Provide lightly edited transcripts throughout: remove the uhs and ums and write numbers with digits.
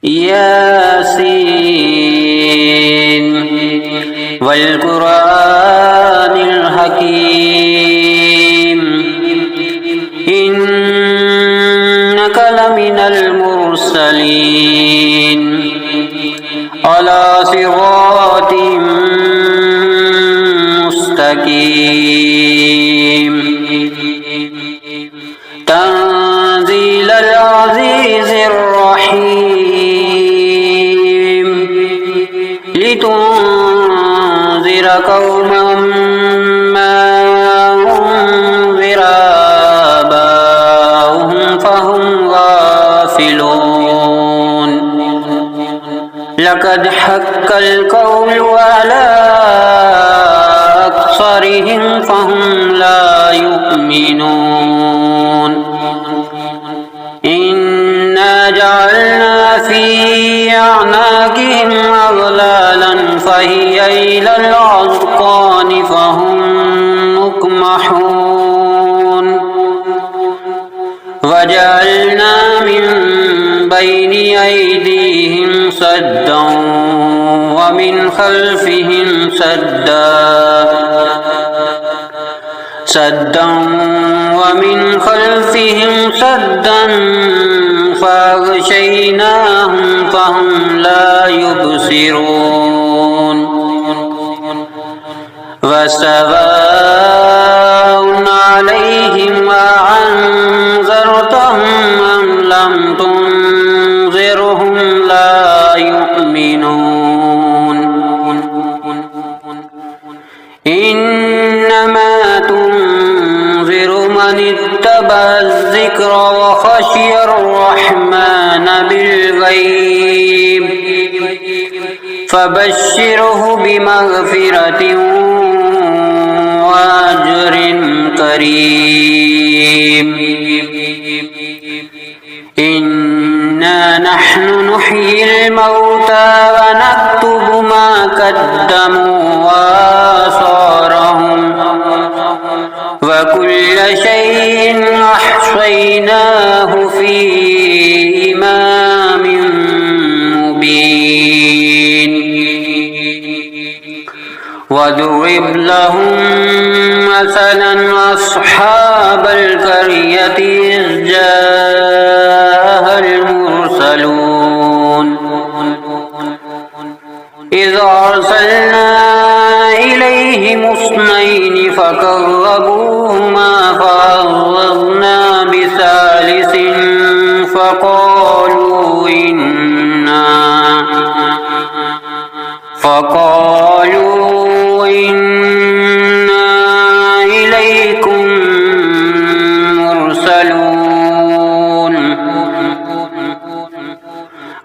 ياسين والقرآن الحكيم إنك لمن المرسلين على صراط مستقيم تنزيل العزيز الرحيم لتنذر قوما ما أنذر آباؤهم فهم غافلون لقد حق القول على أكثرهم فهم لا يؤمنون إنا جعلنا في أعناقهم أغلالا فهي إلى الأذقان فهم مقمحون وجعلنا من بين أيديهم سدا ومن خلفهم سدا ومن خلفهم سدا فأغشيناهم فهم لا يبصرون وسواء عليهم أأنذرتهم أم لم تنذرهم لا يؤمنون إنما تنذر من اتبع الذكر وخشي الرحمن بالغيب فبشره بمغفرة وأجر كريم إنا نحن نحيي الموتى ونكتب ما قدموا وآثارهم وكل شيء أحصيناه في إمام مبين واضرب لهم مثلا أصحاب القرية إذ جاءها المرسلون إذ أرسلنا إليهم اثنين فكذبوهما فعززنا بثالث فقالوا إنا إليكم مرسلون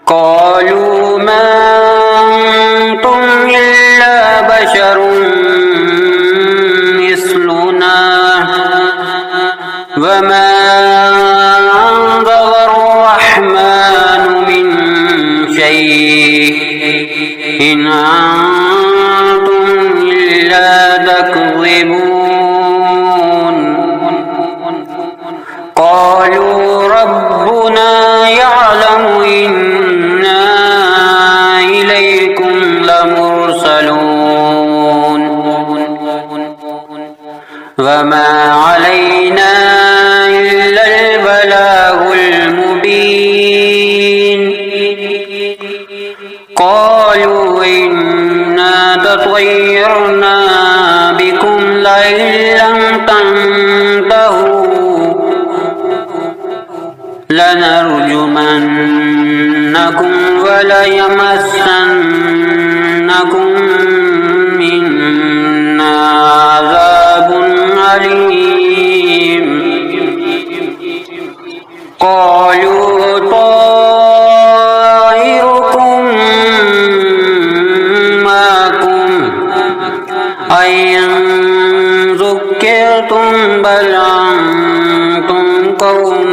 قالوا ما أنتم إلا بشر مثلنا وما أنزل الرحمن من شيء إن أنتم إلا تكذبون قالوا ربنا يعلم إنا إليكم لمرسلون وما علينا إلا البلاغ المبين قالوا إنا تطيرنا بكم لئن لم تنتهوا لنرجمنكم وليمسنكم منا عذاب أليم قالوا طائركم معكم أئن ذكرتم بل أنتم قوم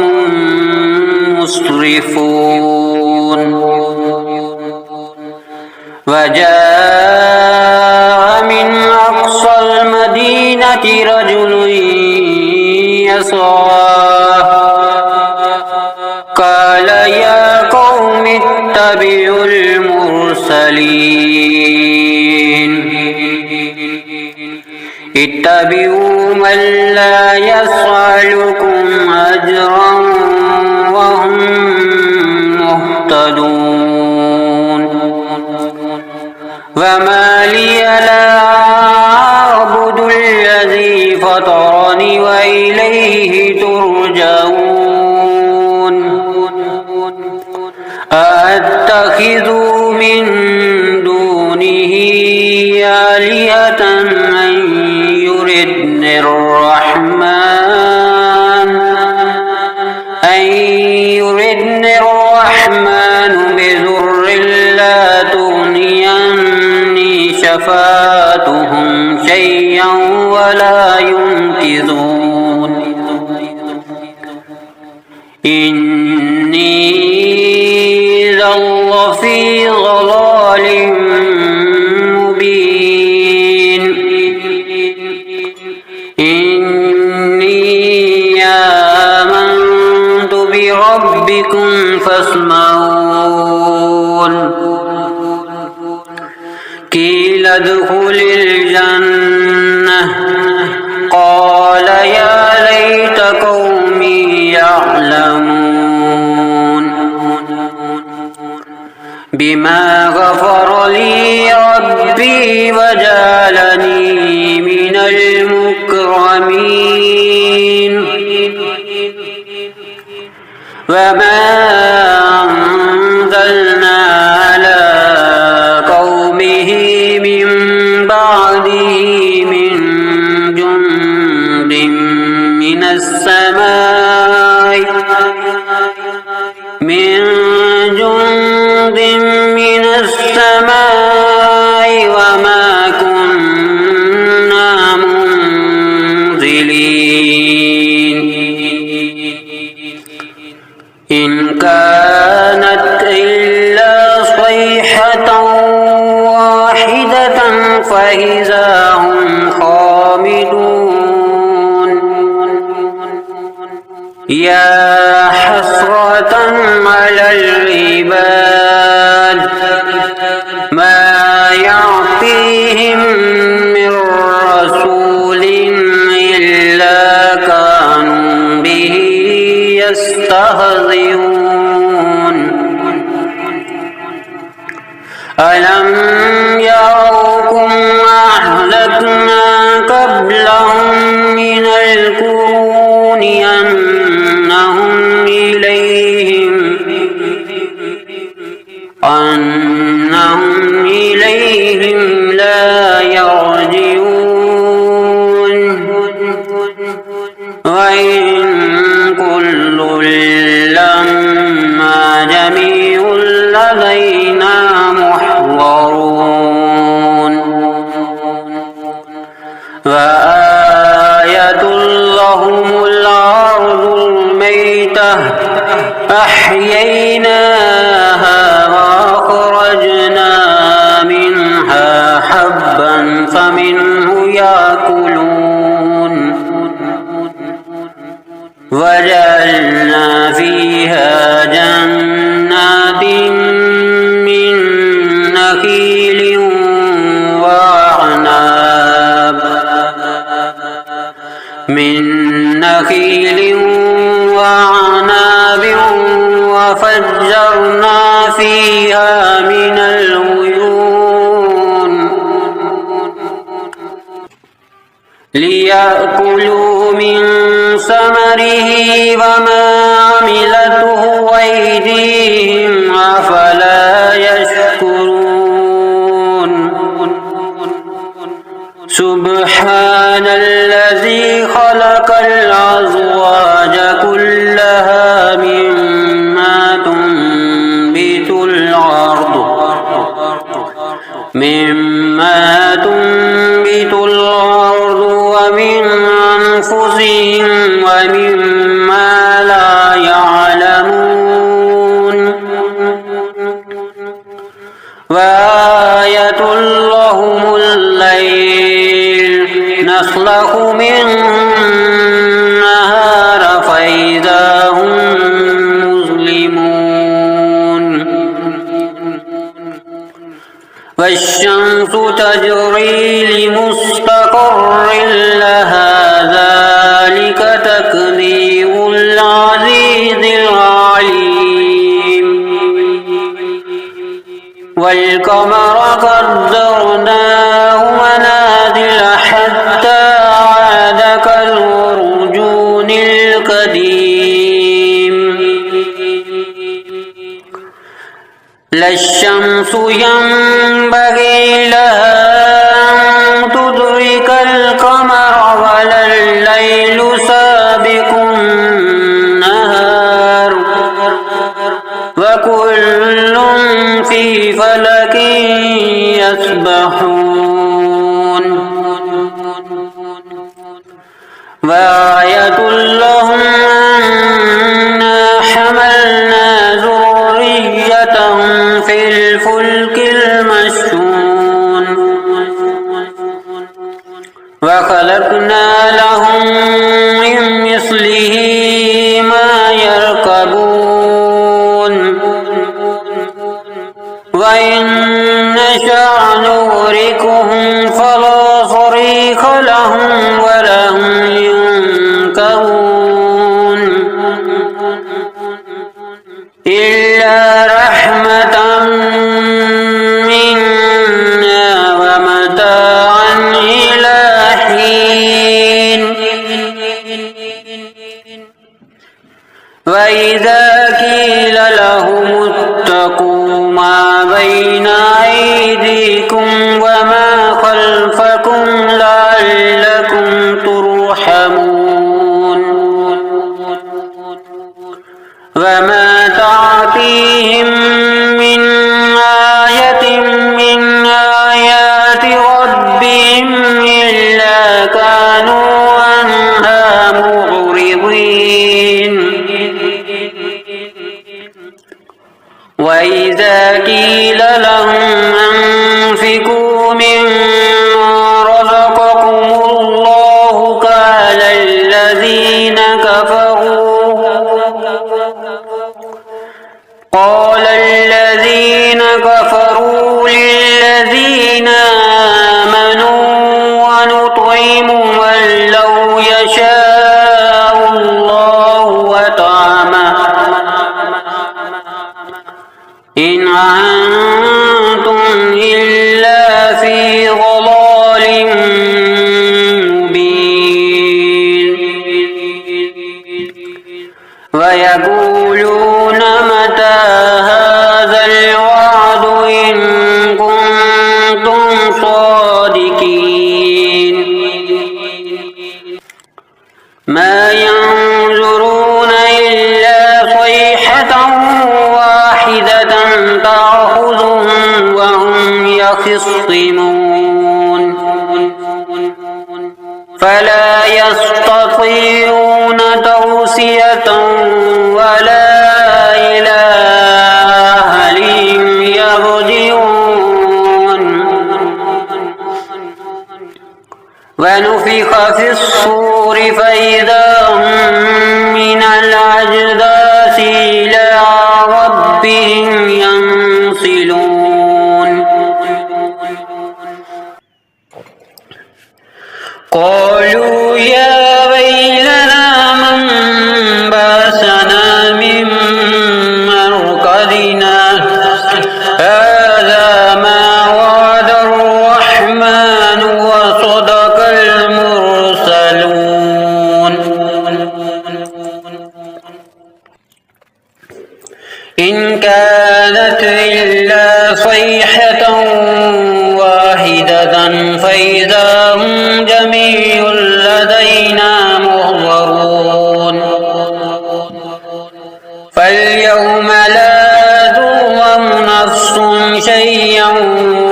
مسرفون وجاء من أقصى المدينة رجل يسعى قال يا قوم يتبع المرسلين اتبعوا من لا يسألكم أجرا وهم مهتدون وما لي لا أعبد الذي فطرني وإليه ترجعون أأتخذ من دونه آلهة أن يردني الرحمن بضر لا تغني عني شفاعتهم شيئا ولا ينقذون إني إذا لفي ضلال مبين إني آمنت بربكم فاسمعون قيل ادخل الجنة قال يا ليت قومي يعلمون بما غفر لي ربي وجعلني من المكرمين وما أنزلنا على قومه من بعده من جند من السماء وما كنا منزلين إن كانت إلا صيحة واحدة فإذا هم خامدون يا حسرة على العباد ما يعطيهم من رسول إلا كانوا به يستهزئون ألم يروا أهلكنا قبلهم من القرون أنهم إليهم لا يرجعون وإن كل لما جميع لدينا محضرون وآية لهم الأرض الميتة أحييناها وأخرجنا منها حبا فمنه يأكلون وجعلنا فيها جنات من نخيل وعناب وفجرنا فيها من العيون ليأكلوا من ثمره وما عملته أيديهم أفلا يشكرون سبحان الذي خلق الأزواج كلها مما تنبت الأرض ومن أنفسهم ومما لا يعلمون وآية لهم الليل نسلخ منه النهار فإذا هم مظلمون والشمس تجري لمستقر لها ذلك تقدير العزيز العليم والقمر قدرناه منازل حتى عاد كالعرجون القديم لا الشمس ينبغي لها أن تدرك القمر ولا الليل سابق النهار وكل في فلك يسبحون وآية لهم أنا حملنا ذريتهم في الفلك المشحون وخلقنا لهم من مثله ما يركبون وإن نشأ نغرقهم فلا صريخ لهم ولا هم ينكرون إلا رحمة منا ومتاعا إلى حين وإذا قيل لهم اتقوا ما بين أيديكم وما خلفكم لعلكم ترحمون وما تعطيهم من آية من آيات ربهم إلا كانوا عنها معرضين وإذا قيل لهم أنفقوا مما رزقكم الله قال الذين كفروا للذين آمنوا ونطعم من لو يشاء الله وطعمه إن أنتم إلا في ضلال مبين ويقولون متى هذا الوعد إن كنتم صادقين ما ينظرون إلا صيحة واحدة تأخذهم وهم يخصمون فلا يستطيعون توصية ولا إلى أهلهم يرجعون ونفخ في الصور فإذا هم من الأجداث إلى ربهم ينسلون قالوا يا ويلنا من بعثنا من مرقدنا هذا ما وعد الرحمن وصدق المرسلون إن كانت إلا صيحة واحدة فإذا هم جميع لدينا محضرون فاليوم لا تظلم نفس شيئا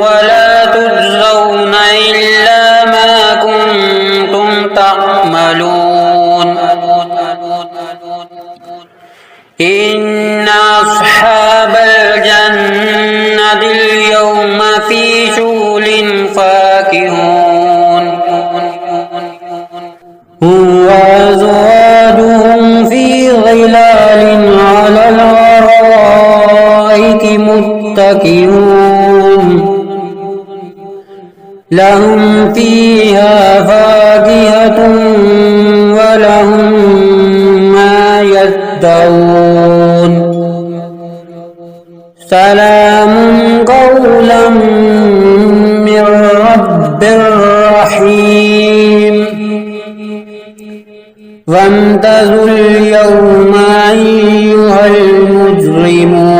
ولا تجزون إلا ما كنتم تعملون إن أصحاب الجنة اليوم في شغل فاكهون وأزواجهم في ظلال على الأرائك متكئون لهم فيها فاكهة ولهم ما يدعون سلام قولا من رب رحيم وامتازوا اليوم أيها المجرمون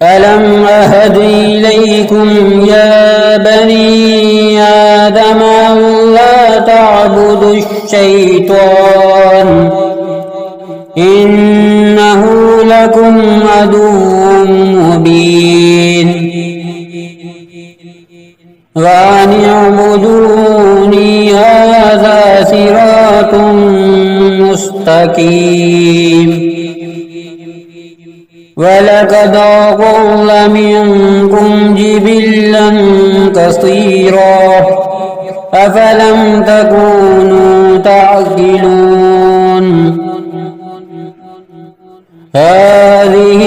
ألم أهد إليكم يا بني آدم ألا تعبدوا الشيطان إنه لكم عدو مبين وأن اعبدوني هذا صراط مستقيم ولقد أضل منكم جبلا كثيرا أفلم تكونوا تعقلون هذه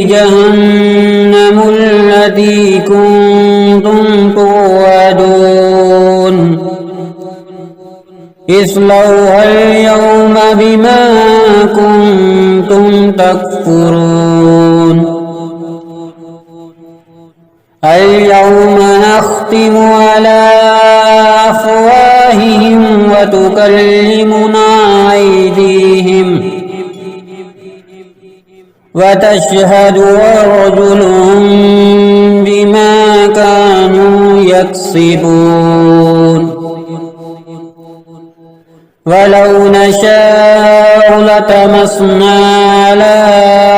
جهنم التي كنتم توعدون اصلوها اليوم بما كنتم تكفرون اليوم نختم على أفواههم وتكلمنا أيديهم وتشهد أرجلهم بما كانوا يكسبون ولو نشاء لطمسنا على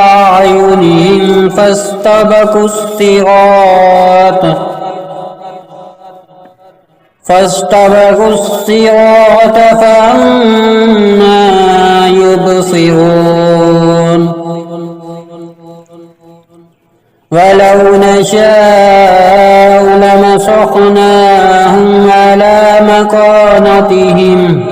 أعينهم فاستبقوا الصراط فأنى يبصرون ولو نشاء لمسخناهم على مكانتهم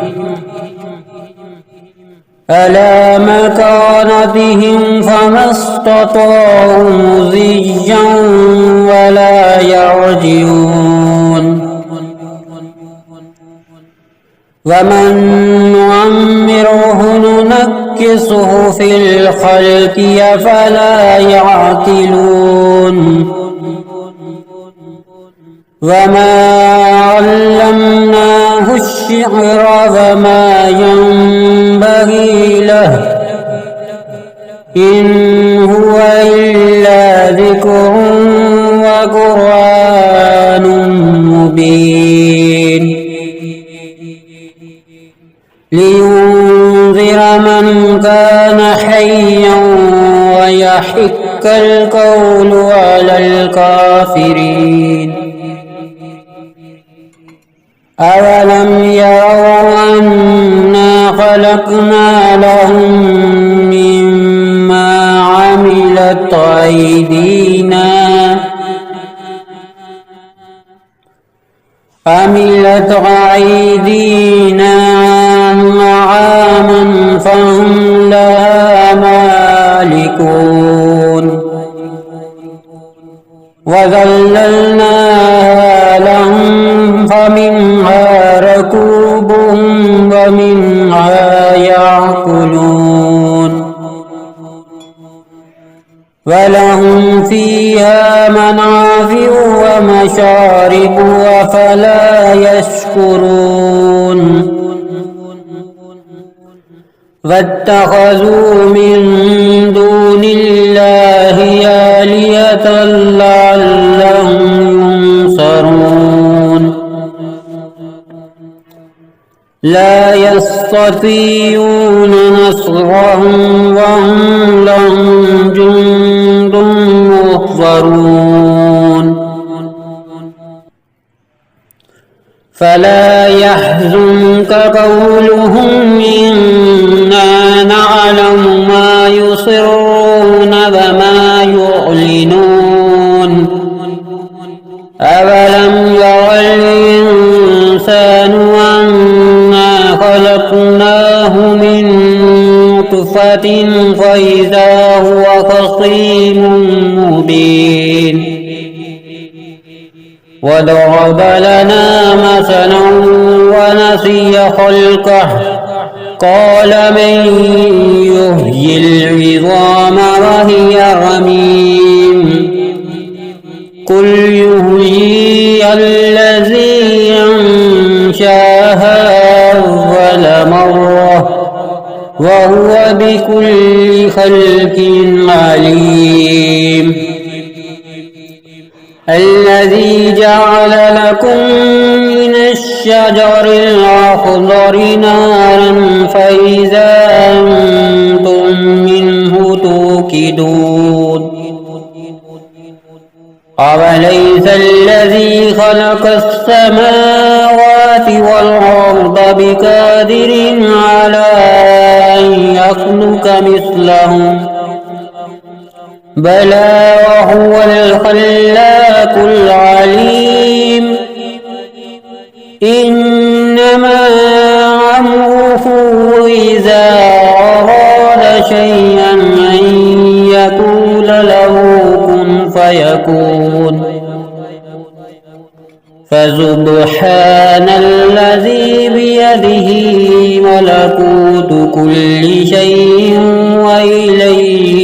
فما استطاعوا مضيا ولا يرجعون ومن نعمره ننكسه في الخلق أفلا يعقلون وما علمناه الشعر وما ينبغي له إن هو إلا ذكر وقرآن مبين لينذر من كان حيا ويحق القول على الكافرين أولم يروا أنا خلقنا لهم مما عملت أيدينا أنعاما فهم لها مالكون وذللناها لهم فمنها ركوبهم ومنها يأكلون ولهم فيها منافع ومشارب أفلا يشكرون واتخذوا من دون الله آلهة لعلهم ينصرون لا يستطيعون نصرهم وهم لهم جند محضرون فلا يحزنك قولهم إنا نعلم ما يسرون وما يعلنون أولم ير الإنسان أنا خلقناه من نطفة فإذا هو خصيم مبين وضرب لنا مثلا ونسي خلقه قال من يحيي العظام وهي رميم قل يحييها الذي أنشاها أول مرة وهو بكل خلق عليم الذي جعل لكم من الشجر الأخضر نارا فإذا أنتم منه توقدون أوليس الذي خلق السماوات والأرض بقادر على أن يخلق مثلهم بلى وهو الخلاق العليم إنما أمره إذا أراد شيئا أن يقول له كن فيكون فسبحان الذي بيده ملكوت كل شيء وإليه